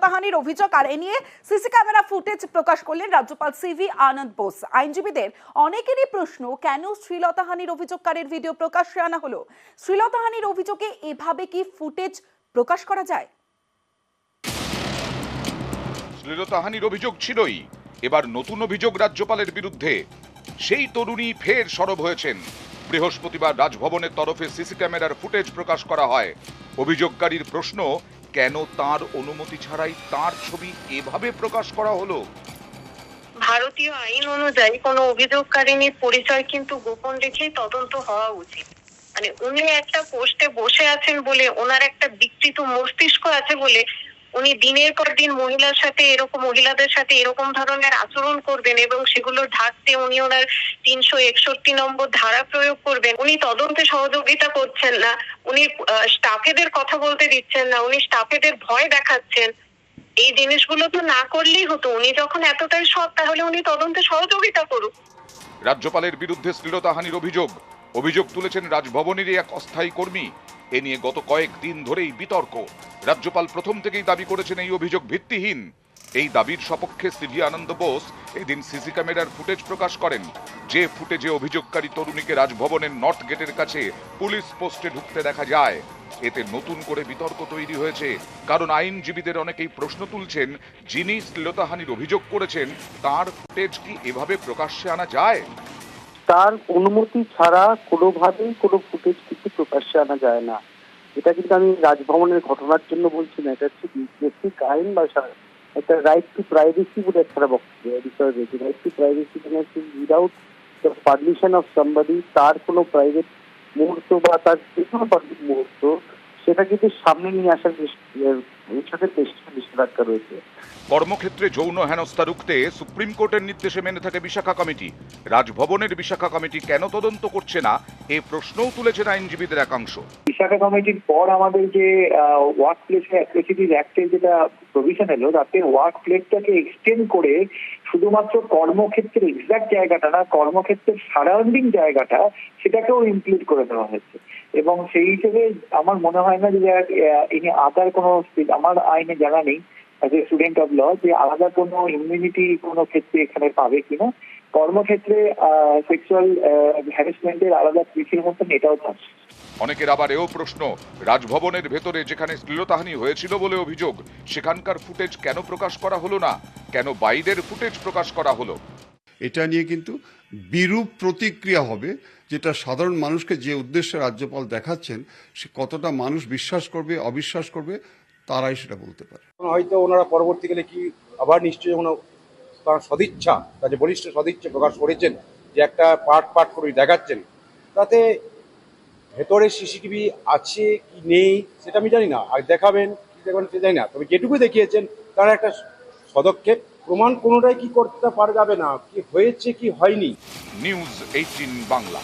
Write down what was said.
শ্লীলতাহানির অভিযোগ, আর এ নিয়ে CC camera footage প্রকাশ করলেন রাজ্যপাল সিভি আনন্দ বোস। আইনজীবীদের অনেকেরই প্রশ্ন, কেন শ্লীলতাহানির অভিযোগকারীর ভিডিও প্রকাশ্যে আনা হলো? শ্লীলতাহানির অভিযোগে এভাবে কি ফুটেজ প্রকাশ করা যায়? শ্লীলতাহানির অভিযোগ ছিলই, এবার নতুন অভিযোগ রাজ্যপালের বিরুদ্ধে। সেই তরুণী ফের সরব হয়েছেন। বৃহস্পতিবার রাজভবনের তরফে সিসি ক্যামেরার ফুটেজ প্রকাশ করা হয়। অভিযোগকারীর প্রশ্ন, কেন তার অনুমতি ছাড়াই তার ছবি এভাবে প্রকাশ করা হলো? ভারতীয় আইন অনুযায়ী কোনো অভিযোগকারিনীর পরিচয় কিন্তু গোপন রেখেই তদন্ত হওয়া উচিত। মানে উনি একটা পোস্টে বসে আছেন বলে, ওনার একটা বিকৃত মস্তিষ্ক আছে বলে উনি দিনের পর দিন মহিলাদের সাথে এরকম ধরনের আচরণ করবেন এবং সেগুলো ঢাকতে উনি ওনার 361 নম্বর ধারা প্রয়োগ করবেন। উনি তদন্তে সহযোগিতা করছেন না, উনি স্টাফেদের কথা বলতে দিচ্ছেন না, উনি স্টাফেদের ভয় দেখাচ্ছেন। এই জিনিসগুলো তো না করলেই হতো। উনি যখন এতটাই সৎ, তাহলে উনি তদন্তে সহযোগিতা করুন। রাজ্যপালের বিরুদ্ধে শ্লীলতাহানির অভিযোগ তুলেছেন রাজভবনেরই এক অস্থায়ী কর্মী। এ নিয়ে গত কয়েকদিন ধরেই বিতর্ক। রাজ্যপাল প্রথম থেকেই দাবি করেছেন এই অভিযোগ ভিত্তিহীন। এই দাবির সপক্ষে সিভি আনন্দ বোস এদিন সিসি ক্যামেরার ফুটেজ প্রকাশ করেন। যে ফুটেজে অভিযোগকারী তরুণীকে রাজভবনের নর্থ গেটের কাছে পুলিশ পোস্টে ঢুকতে দেখা যায়। এতে নতুন করে বিতর্ক তৈরি হয়েছে, কারণ আইনজীবীদের অনেকেই প্রশ্ন তুলছেন, যিনি শ্লীলতাহানির অভিযোগ করেছেন তার ফুটেজ কি এভাবে প্রকাশ্যে আনা যায়? তার অনুমতি ছাড়া কোনোভাবেই কোনো ফুটেজ কিন্তু প্রকাশ্যে আনা যায় না। এটা কিন্তু আমি রাজভবনের ঘটনার জন্য বলছি না, এটা হচ্ছে বেসিক আইন বা একটা রাইট টু প্রাইভেসি বলে একটা বিষয় রয়েছে। রাইট টু প্রাইভেসি মানে হচ্ছে without the permission of somebody, তার কোনো প্রাইভেট মুহূর্ত বা তার যে কোনো পাবলিক মুহূর্ত সেটা কিন্তু সামনে নিয়ে আসার নিষেধাজ্ঞা রয়েছে। কর্মক্ষেত্রে যৌন হেনস্থা রুখতে সুপ্রিম কোর্টের নির্দেশে মেনে থাকে বিশাখা কমিটি। রাজভবনের বিশাখা কমিটি কেন তদন্ত করছে না, এ প্রশ্নও তুলেছেন আইনজীবীদের একাংশ। বিশাখা কমিটির পর আমাদের যে ওয়ার্ক প্লেস অ্যাট্রসিটিজ অ্যাক্টের যেটা প্রভিশন এলো, তাতে ওয়ার্ক প্লেসটাকে এক্সটেন্ড করে শুধুমাত্র কর্মক্ষেত্রের এক্সাক্ট জায়গাটা না, কর্মক্ষেত্রের সারাউন্ডিং জায়গাটা সেটাকেও ইনক্লুড করে দেওয়া হয়েছে। এবং সেই হিসেবে আমার মনে হয় না যে ইনি আদার কোনো, আমার আইনে জানা নেই as a student of law যে আলাদা কোনো ইমিউনিটি কোনো ক্ষেত্রে এখানে পাবে কিনা। কর্মক্ষেত্রে সেক্সুয়াল হ্যারাসমেন্টের আলাদা পুলিশের মতন এটাও থাকছে। অনেকের আবার এও প্রশ্ন, রাজভবনের ভেতরে যেখানে শ্লীলতাহানি হয়েছিল বলে অভিযোগ, সেখানকার ফুটেজ কেন প্রকাশ করা হলো না? কেন বাইরের ফুটেজ প্রকাশ করা হলো? এটা নিয়ে কিন্তু বিরূপ প্রতিক্রিয়া হবে, যেটা সাধারণ মানুষকে যে উদ্দেশ্যে রাজ্যপাল দেখাচ্ছেন সে কতটা মানুষ বিশ্বাস করবে অবিশ্বাস করবে তারাই সেটা বলতে পারে। হয়তো ওনারা পরবর্তীকালে কি আবার নিশ্চয়ই তার সদিচ্ছা, তার যে বলিষ্ঠ সদিচ্ছা প্রকাশ করেছেন, যে একটা পার্ট করে দেখাচ্ছেন, তাতে ভেতরে সিসিটিভি আছে কি নেই সেটা আমি জানি না, আর দেখাবেন কি দেখাবেন সে জানি না। তবে যেটুকু দেখিয়েছেন তার একটা পদক্ষেপ, প্রমাণ কোনোটাই কি করতে পারা যাবে না, কি হয়েছে কি হয়নি। নিউজ 18 বাংলা।